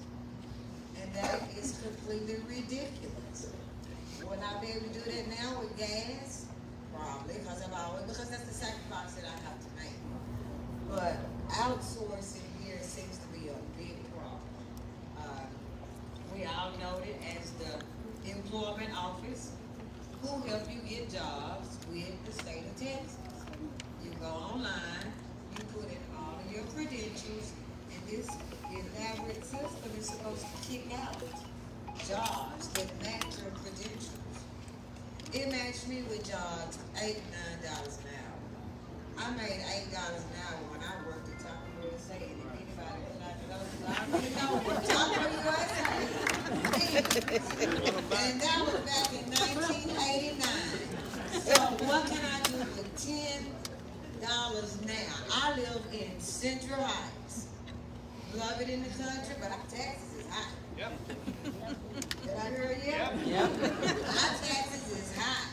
And that is completely ridiculous. Would I be able to do that now with gas? Probably, because that's the sacrifice that I have to make. But outsourcing here seems to be a big problem. We all know it as the employment office, who help you get jobs with the state of Texas. You go online, you put in all of your credentials, and this elaborate system is supposed to kick out jobs that match your credentials. It matched me with jobs $8, $9 an hour. I made $8 an hour when I worked at Taco USA, and if anybody would like to know, I already know what Taco USA. And that was back in 1989. So what can I do with $10 now? I live in Central Heights. Love it in the country, but our taxes is high. Yep. Did I hear you? Yep. Our taxes is high.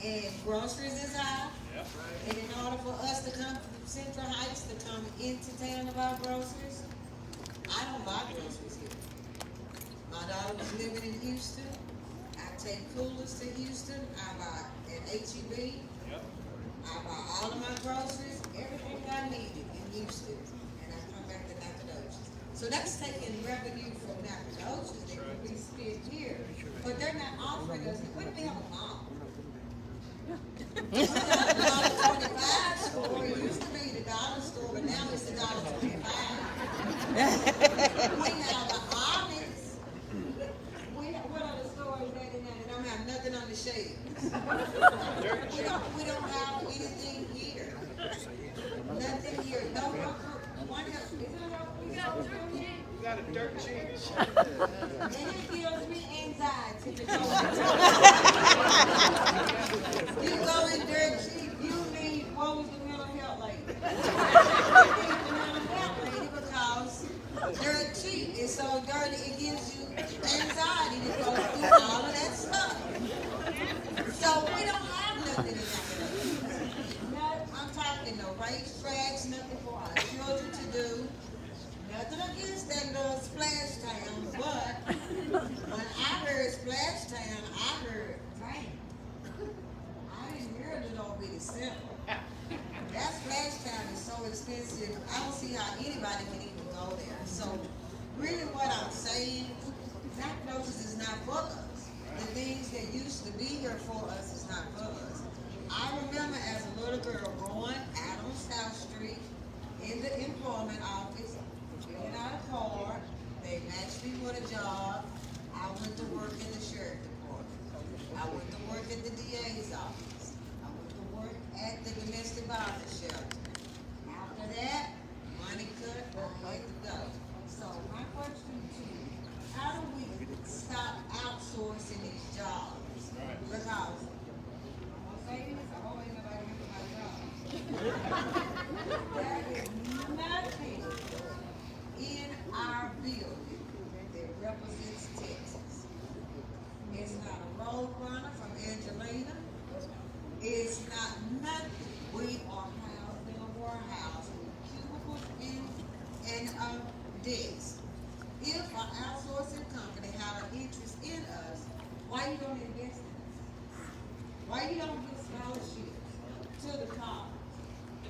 And groceries is high. Yep. And in order for us to come from Central Heights to come into town to buy groceries, I don't buy groceries here. My daughter was living in Houston. I take coolers to Houston. I buy at H-E-B. Yep. I buy all of my groceries, everything I needed in Houston. And I come back to Nacogdoches. So that's taking revenue from Nacogdoches that could be spent here. But they're not offering us, what if we have a mall? $1.25 store. It used to be the dollar store, but now it's the $1.25. We have the Onyx. What are the stores that in there that don't have nothing on the shelves? We don't have anything here. Nothing here. No one else. We got a dirt cheap. And it gives me anxiety to go. You go in dirt cheap, you need, what was the mental health lady? You need the mental health lady because dirt cheap is so dirty, it gives you anxiety to go through all of that stuff. So we don't have nothing in that. I'm talking no racetracks, nothing for our children to do. Nothing against that little splash town, but when I heard splash town, I heard rain. I didn't hear a little bitty simple. That splash town is so expensive, I don't see how anybody can even go there. So really what I'm saying, Nacogdoches is not for us. The things that used to be here for us is not for us. I remember as a little girl going out on South Street in the employment office, getting out a car, they matched me with a job. I went to work in the sheriff department. I went to work at the DA's office. I went to work at the domestic violence shelter. After that, money cut, I had to go. So my question to you, how do we stop outsourcing these jobs? Because I'm gonna say this, I always nobody here for my job. There is nothing in our building that represents Texas. It's not a road runner from Angelina. It's not nothing. We are housed in a warehouse with cubicles and desks. If an outsourcing company have an interest in us, why you don't invest in us? Why you don't give scholarships to the college?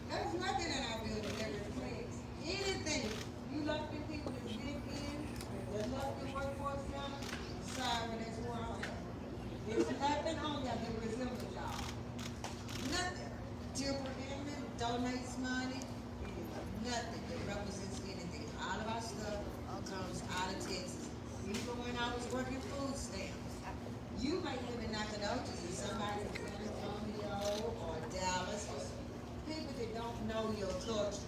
There's nothing in our building that reflects anything. You lucky people that live in, that love the workforce center, sorry, that's where I'm at. There's nothing on there that resembles y'all. Nothing. Timber Inman donates money. Nothing that represents anything. All of our stuff comes out of Texas. Even when I was working food stamps, you might live in Nacogdoches and somebody in San Antonio or Dallas, or people that don't know your culture.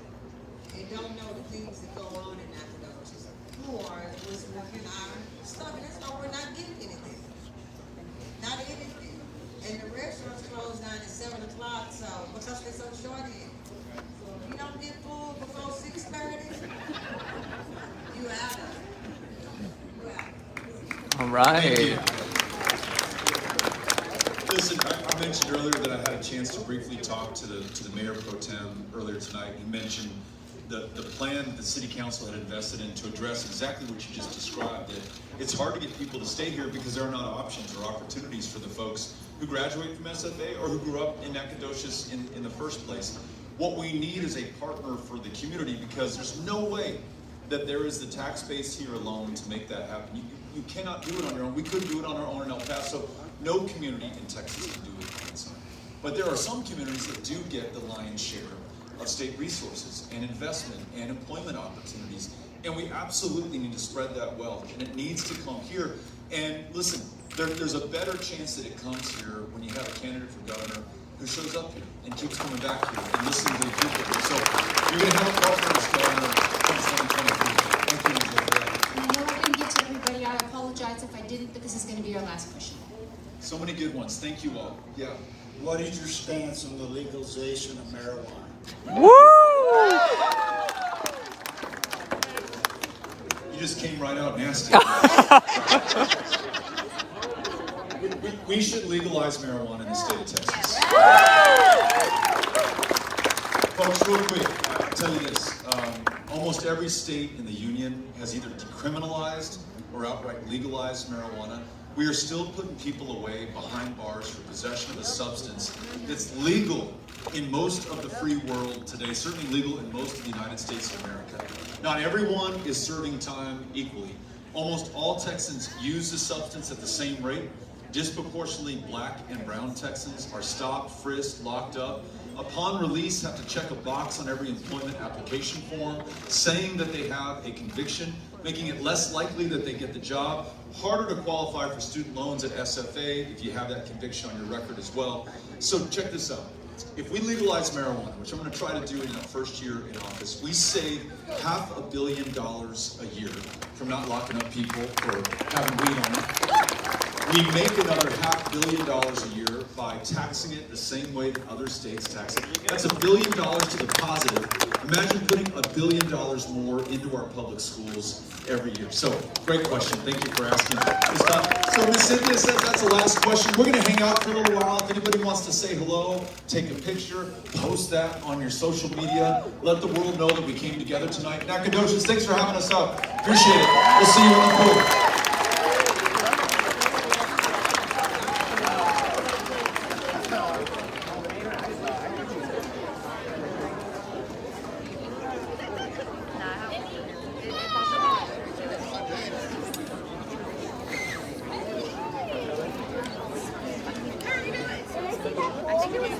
They don't know the things that go on in Nacogdoches. Who are was working iron stuff, and that's why we're not getting anything. Not anything. And the restaurants close down at 7 o'clock, so because they're so short-handed. So if you don't get food before 6:30, you out of it. You out. All right. Listen, I mentioned earlier that I had a chance to briefly talk to the mayor pro tem earlier tonight. He mentioned the plan that the city council had invested in to address exactly what you just described. That it's hard to get people to stay here because there are not options or opportunities for the folks who graduate from SFA or who grew up in Nacogdoches in the first place. What we need is a partner for the community because there's no way that there is the tax base here alone to make that happen. You cannot do it on your own. We couldn't do it on our own in El Paso. No community in Texas can do it on its own. But there are some communities that do get the lion's share of state resources and investment and employment opportunities. And we absolutely need to spread that wealth, and it needs to come here. And listen, there's a better chance that it comes here when you have a candidate for governor who shows up here and keeps coming back here and listening to the people here. So you're going to have a governor governor from 2023. Thank you, Angela. And I know I didn't get to everybody. I apologize if I didn't, but this is going to be our last question. So many good ones. Thank you all. Yeah. What is your stance on the legalization of marijuana? You just came right out nasty. We should legalize marijuana in the state of Texas. Folks, real quick, I'll tell you this. Almost every state in the union has either decriminalized or outright legalized marijuana. We are still putting people away behind bars for possession of a substance that's legal in most of the free world today, certainly legal in most of the United States of America. Not everyone is serving time equally. Almost all Texans use the substance at the same rate. Disproportionately black and brown Texans are stopped, frisked, locked up. Upon release, have to check a box on every employment application form saying that they have a conviction, making it less likely that they get the job. Harder to qualify for student loans at SFA if you have that conviction on your record as well. So check this out. If we legalize marijuana, which I'm going to try to do in our first year in office, we save $500 million a year from not locking up people for having weed on them. We make another $500 million a year by taxing it the same way that other states tax it. That's $1 billion to the positive. Imagine putting $1 billion more into our public schools every year. So, great question. Thank you for asking. So, Ms. Cynthia says that's the last question. We're going to hang out for a little while. If anybody wants to say hello, take a picture, post that on your social media. Let the world know that we came together tonight. Nacogdoches, thanks for having us out. Appreciate it. We'll see you in the pool. I think it was